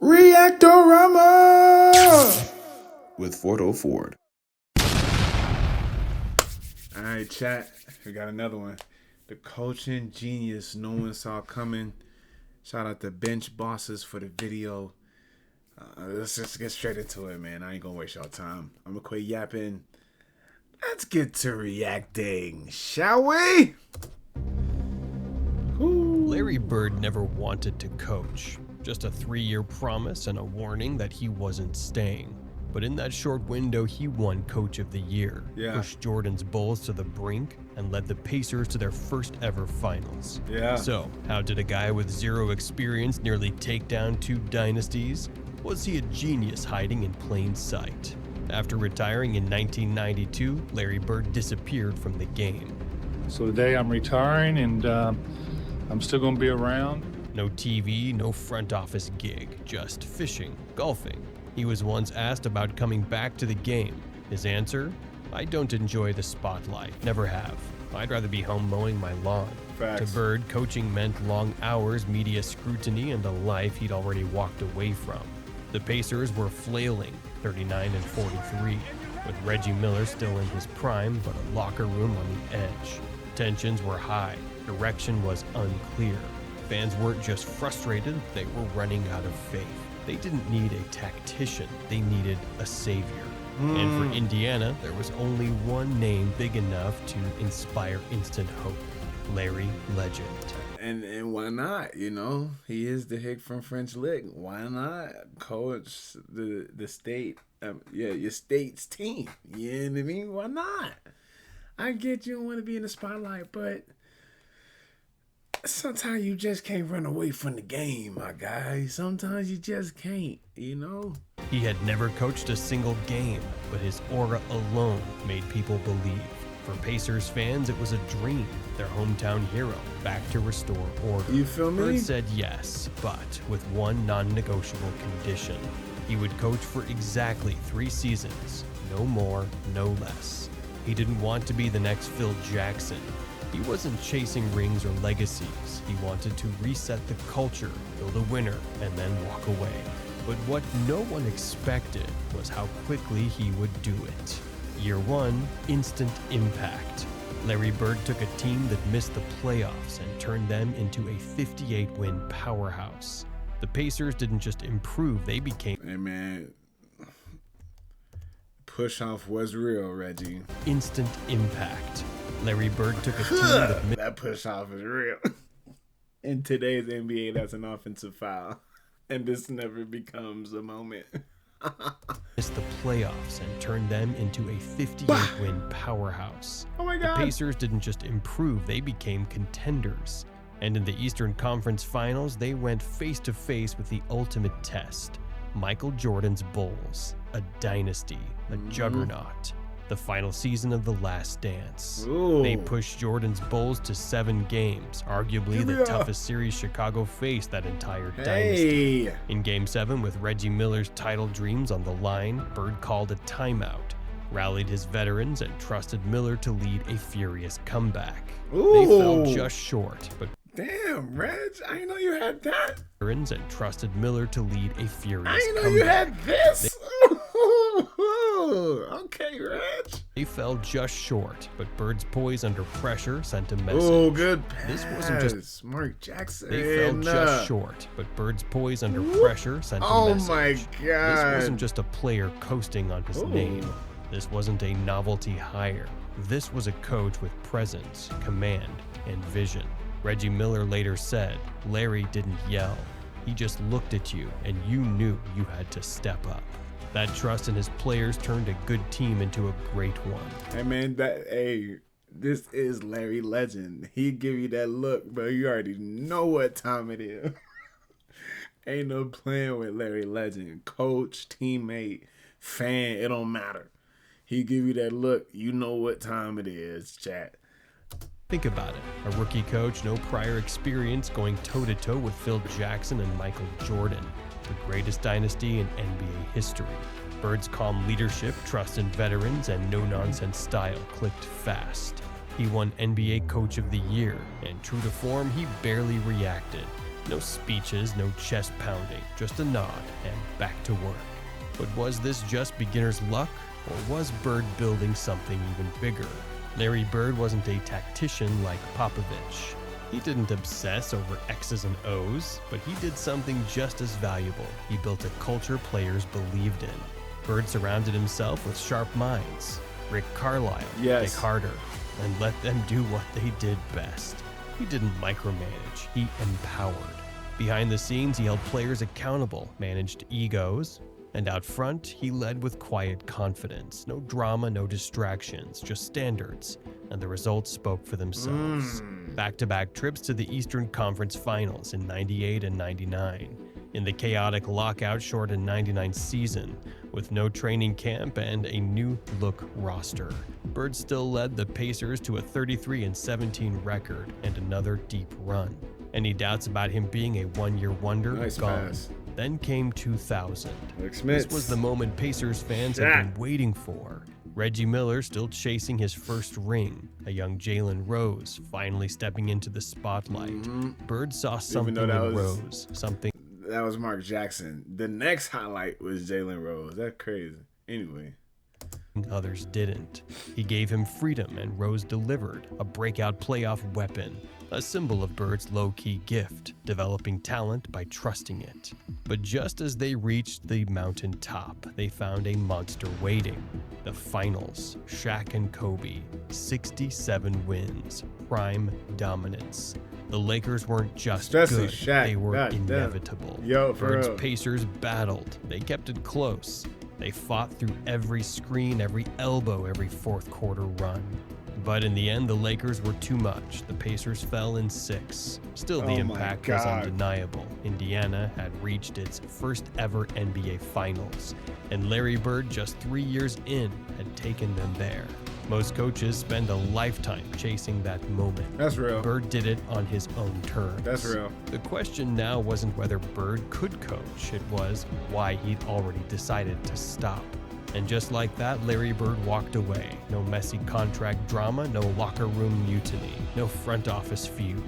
Reactorama with Fordo Ford. All right, chat. We got another one. The coaching genius no one saw coming. Shout out to Bench Bosses for the video. Let's just get straight into it, man. I ain't gonna waste y'all time. I'm gonna quit yapping. Let's get to reacting, shall we? Larry Bird never wanted to coach. Just a 3-year promise and a warning that he wasn't staying. But in that short window, he won Coach of the Year, pushed Jordan's Bulls to the brink, and led the Pacers to their first ever finals. So, how did a guy with zero experience nearly take down 2 dynasties? Was he a genius hiding in plain sight? After retiring in 1992, Larry Bird disappeared from the game. So today I'm retiring and I'm still going to be around. No TV, no front office gig, just fishing, golfing. He was once asked about coming back to the game. His answer? I don't enjoy the spotlight, never have. I'd rather be home mowing my lawn. Facts. To Bird, coaching meant long hours, media scrutiny, and a life he'd already walked away from. The Pacers were flailing, 39-43, with Reggie Miller still in his prime, but a locker room on the edge. Tensions were high, direction was unclear. Fans weren't just frustrated, they were running out of faith. They didn't need a tactician, they needed a savior. And for Indiana, there was only one name big enough to inspire instant hope: Larry Legend. And why not? You know, he is the hick from French Lick. Why not coach the state? Your state's team. You know what I mean? Why not? I get you don't want to be in the spotlight, but sometimes you just can't run away from the game, my guy. Sometimes you just can't, you know? He had never coached a single game, but his aura alone made people believe. For Pacers fans, it was a dream, their hometown hero, back to restore order. You feel me? Bird said yes, but with one non-negotiable condition. He would coach for exactly 3 seasons, no more, no less. He didn't want to be the next Phil Jackson. He wasn't chasing rings or legacies. He wanted to reset the culture, build a winner, and then walk away. But what no one expected was how quickly he would do it. Year 1, instant impact. Larry Bird took a team that missed the playoffs and turned them into a 58-win powerhouse. The Pacers didn't just improve, they became... Hey, man. Push-off was real, Reggie. Instant impact. Larry Bird took a team that... That push-off is real. In today's NBA, that's an offensive foul. And this never becomes a moment. Missed the playoffs and turned them into a 58-win powerhouse. Oh my God. The Pacers didn't just improve, they became contenders. And in the Eastern Conference Finals, they went face-to-face with the ultimate test: Michael Jordan's Bulls, a dynasty, a juggernaut. The final season of The Last Dance. They pushed Jordan's Bulls to 7 games, arguably the toughest series Chicago faced that entire dynasty. In Game 7, with Reggie Miller's title dreams on the line, Bird called a timeout, rallied his veterans, and trusted Miller to lead a furious comeback. They fell just short, but damn, Reg, I didn't know you had that. Veterans and trusted Miller to lead a furious I didn't know comeback. you had this. Okay, Reg. They fell just short, but Bird's poise under pressure sent a message. Oh, good pass. This wasn't just Mark Jackson. They fell just short, but Bird's poise under pressure sent a message. Oh my God. This wasn't just a player coasting on his name. This wasn't a novelty hire. This was a coach with presence, command, and vision. Reggie Miller later said, Larry didn't yell. He just looked at you, and you knew you had to step up. That trust in his players turned a good team into a great one. Hey, man, this is Larry Legend. He give you that look, bro. You already know what time it is. Ain't no playing with Larry Legend. Coach, teammate, fan, it don't matter. He give you that look, you know what time it is, chat. Think about it. A rookie coach, no prior experience, going toe-to-toe with Phil Jackson and Michael Jordan, the greatest dynasty in NBA history. Bird's calm leadership, trust in veterans, and no-nonsense style clicked fast. He won NBA Coach of the Year, and true to form, he barely reacted. No speeches, no chest pounding, just a nod and back to work. But was this just beginner's luck, or was Bird building something even bigger? Larry Bird wasn't a tactician like Popovich. He didn't obsess over X's and O's, but he did something just as valuable. He built a culture players believed in. Bird surrounded himself with sharp minds. Rick Carlisle, Yes. Dick Harder, and let them do what they did best. He didn't micromanage, he empowered. Behind the scenes, he held players accountable, managed egos, and out front, he led with quiet confidence. No drama, no distractions, just standards. And the results spoke for themselves. Back-to-back trips to the Eastern Conference Finals in '98 and '99. In the chaotic lockout-shortened '99 season, with no training camp and a new-look roster, Bird still led the Pacers to a 33-17 record and another deep run. Any doubts about him being a one-year wonder? Nice Gone. pass. Then came 2000. Rick This Smits. was the moment Pacers fans had been waiting for. Reggie Miller still chasing his first ring. A young Jalen Rose finally stepping into the spotlight. Bird saw something though in that was- Rose. Something That was Mark Jackson. The next highlight was Jalen Rose. That's crazy. Anyway. others didn't. He gave him freedom, and Rose delivered, a breakout playoff weapon, a symbol of Bird's low-key gift, developing talent by trusting it. But just as they reached the mountaintop, they found a monster waiting. The finals, Shaq and Kobe, 67 wins, prime dominance. The Lakers weren't just Especially good, Shaq. they were God damn. inevitable. Yo, for Bird's real. Pacers battled. They kept it close. They fought through every screen, every elbow, every fourth quarter run. But in the end, the Lakers were too much. The Pacers fell in 6. Still, the Oh my impact was God. undeniable. Indiana had reached its first ever NBA Finals, and Larry Bird, just 3 years in, had taken them there. Most coaches spend a lifetime chasing that moment. That's real. Bird did it on his own terms. That's real. The question now wasn't whether Bird could coach, it was why he'd already decided to stop. And just like that, Larry Bird walked away. No messy contract drama, no locker room mutiny, no front office feud.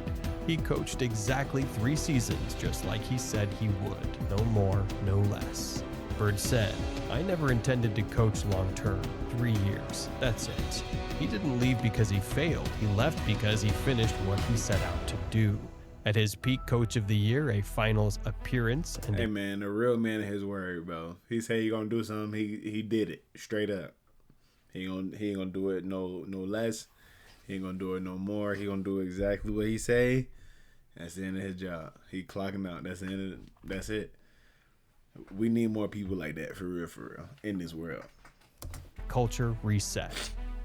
He coached exactly 3 seasons, just like he said he would. No more, no less. Bird said, "I never intended to coach long term. 3 years. That's it." He didn't leave because he failed. He left because he finished what he set out to do. At his peak coach of the year, a finals appearance, and Hey man, a real man of his word, bro. He said he gonna do something. He did it straight up. He ain't gonna do it no less. He ain't gonna do it no more. He gonna do exactly what he say. That's the end of his job. He clocking out. That's the end of that's it. We need more people like that for real, in this world. culture reset.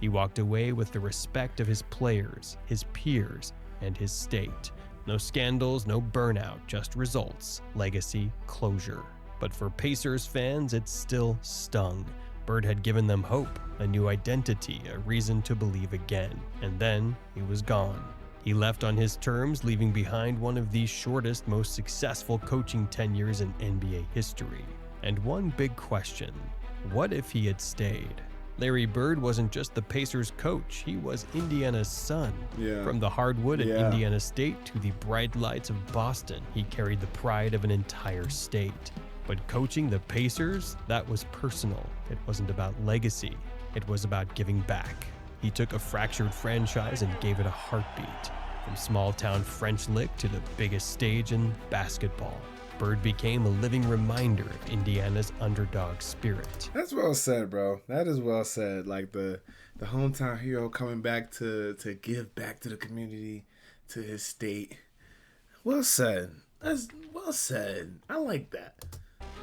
He walked away with the respect of his players, his peers, and his state. No scandals, no burnout, just results, legacy, closure. But for Pacers fans, it still stung. Bird had given them hope, a new identity, a reason to believe again. And then he was gone. He left on his terms, leaving behind one of the shortest, most successful coaching tenures in NBA history. And one big question: what if he had stayed? Larry Bird wasn't just the Pacers coach, he was Indiana's son. Yeah. From the hardwood at Yeah. Indiana State to the bright lights of Boston, he carried the pride of an entire state. But coaching the Pacers, that was personal. It wasn't about legacy, it was about giving back. He took a fractured franchise and gave it a heartbeat. From small-town French Lick to the biggest stage in basketball, Bird became a living reminder of Indiana's underdog spirit. That's well said, bro. That is well said. Like the hometown hero coming back to give back to the community, to his state. Well said. That's well said. I like that.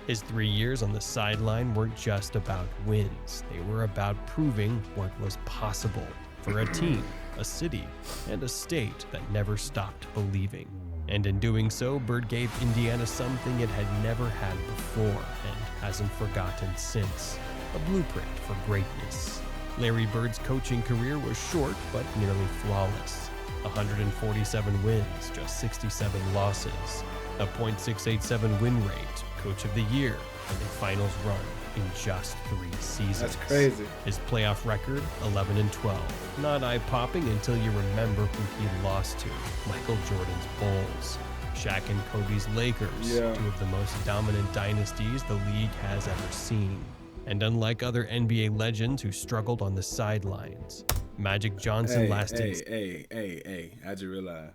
His 3 years on the sideline weren't just about wins. They were about proving what was possible for a team, a city, and a state that never stopped believing. And in doing so, Bird gave Indiana something it had never had before and hasn't forgotten since: a blueprint for greatness. Larry Bird's coaching career was short but nearly flawless. 147 wins, just 67 losses, a .687 win rate, coach of the year, and a finals run in just 3 seasons. That's crazy. His playoff record, 11-12. Not eye-popping until you remember who he lost to: Michael Jordan's Bulls. Shaq and Kobe's Lakers, two of the most dominant dynasties the league has ever seen. And unlike other NBA legends who struggled on the sidelines, Magic Johnson lasted... Hey, I just realized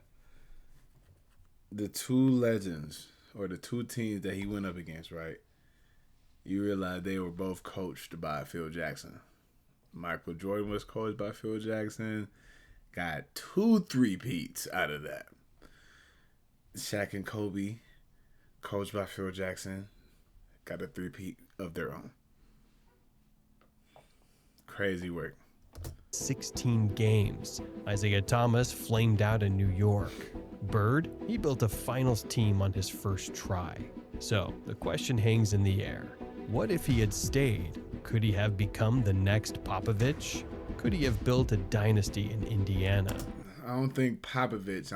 the two legends, or the two teams that he went up against, right? You realize they were both coached by Phil Jackson. Michael Jordan was coached by Phil Jackson. Got 2 3-peats out of that. Shaq and Kobe, coached by Phil Jackson, got a 3-peat of their own. Crazy work. 16 games. Isaiah Thomas flamed out in New York. Bird, he built a finals team on his first try. So the question hangs in the air. What if he had stayed? Could he have become the next Popovich? Could he have built a dynasty in Indiana? I don't think Popovich.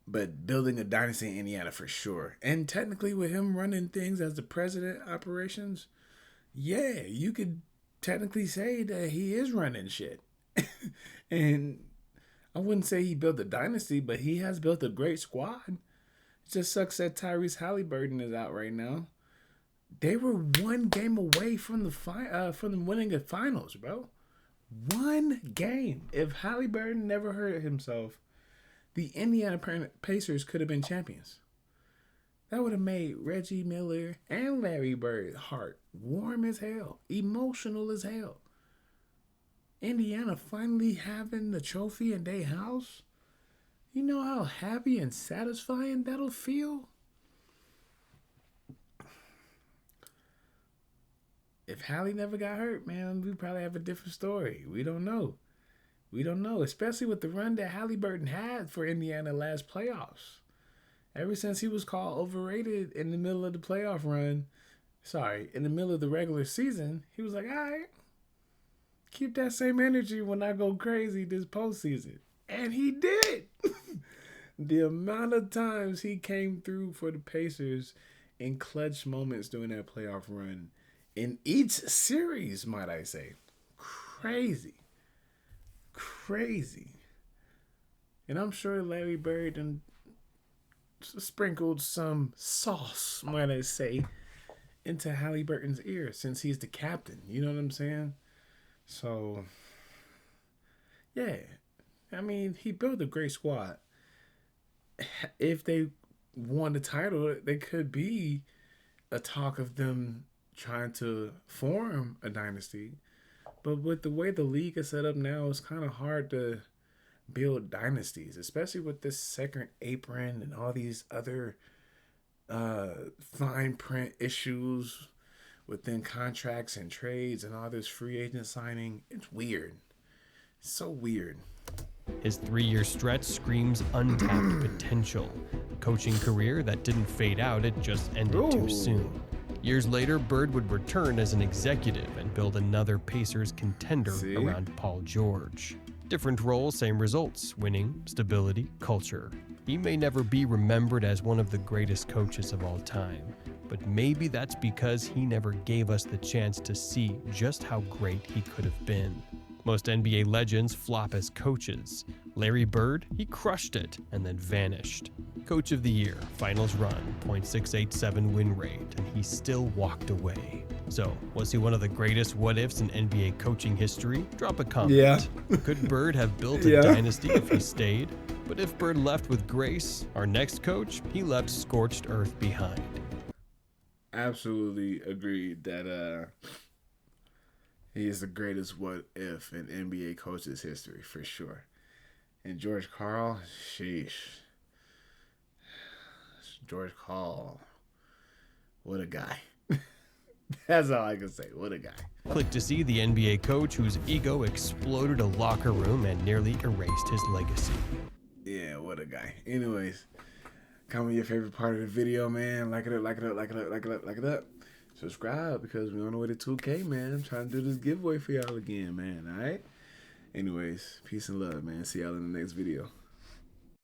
But building a dynasty in Indiana for sure. And technically with him running things as the president operations, yeah, you could technically say that he is running shit. And I wouldn't say he built a dynasty, but he has built a great squad. It just sucks that Tyrese Halliburton is out right now. They were 1 game away from them winning the finals, bro. 1 game. If Halliburton never hurt himself, the Indiana Pacers could have been champions. That would have made Reggie Miller and Larry Bird's heart warm as hell, emotional as hell. Indiana finally having the trophy in their house. You know how happy and satisfying that'll feel? If Hallie never got hurt, man, we probably have a different story. We don't know. Especially with the run that Halliburton had for Indiana last playoffs. Ever since he was called overrated in the middle of the playoff run, in the middle of the regular season, he was like, all right, keep that same energy when I go crazy this postseason. And he did. The amount of times he came through for the Pacers in clutch moments during that playoff run, in each series, might I say. Crazy. And I'm sure Larry Bird and sprinkled some sauce, might I say, into Halliburton's ear since he's the captain. You know what I'm saying? So, yeah. I mean, he built a great squad. If they won the title, there could be a talk of them trying to form a dynasty. But with the way the league is set up now, it's kind of hard to build dynasties, especially with this second apron and all these other fine print issues within contracts and trades and all this free agent signing. It's weird. It's so weird. His 3-year stretch screams untapped potential. A coaching career that didn't fade out, it just ended too soon. Years later, Bird would return as an executive and build another Pacers contender around Paul George. Different roles, same results: winning, stability, culture. He may never be remembered as one of the greatest coaches of all time, but maybe that's because he never gave us the chance to see just how great he could have been. Most NBA legends flop as coaches. Larry Bird, he crushed it and then vanished. Coach of the Year, finals run, .687 win rate, and he still walked away. So, was he one of the greatest what-ifs in NBA coaching history? Drop a comment. Yeah. Could Bird have built a dynasty if he stayed? But if Bird left with grace, our next coach, he left scorched earth behind. Absolutely agreed that he is the greatest what-if in NBA coaches history, for sure. And George Karl, sheesh. George Karl, what a guy. That's all I can say. What a guy. Click to see the NBA coach whose ego exploded a locker room and nearly erased his legacy. Yeah, what a guy. Anyways, comment your favorite part of the video, man. Like it up. Subscribe because we're on the way to 2K, man. I'm trying to do this giveaway for y'all again, man. All right? Anyways, peace and love, man. See y'all in the next video.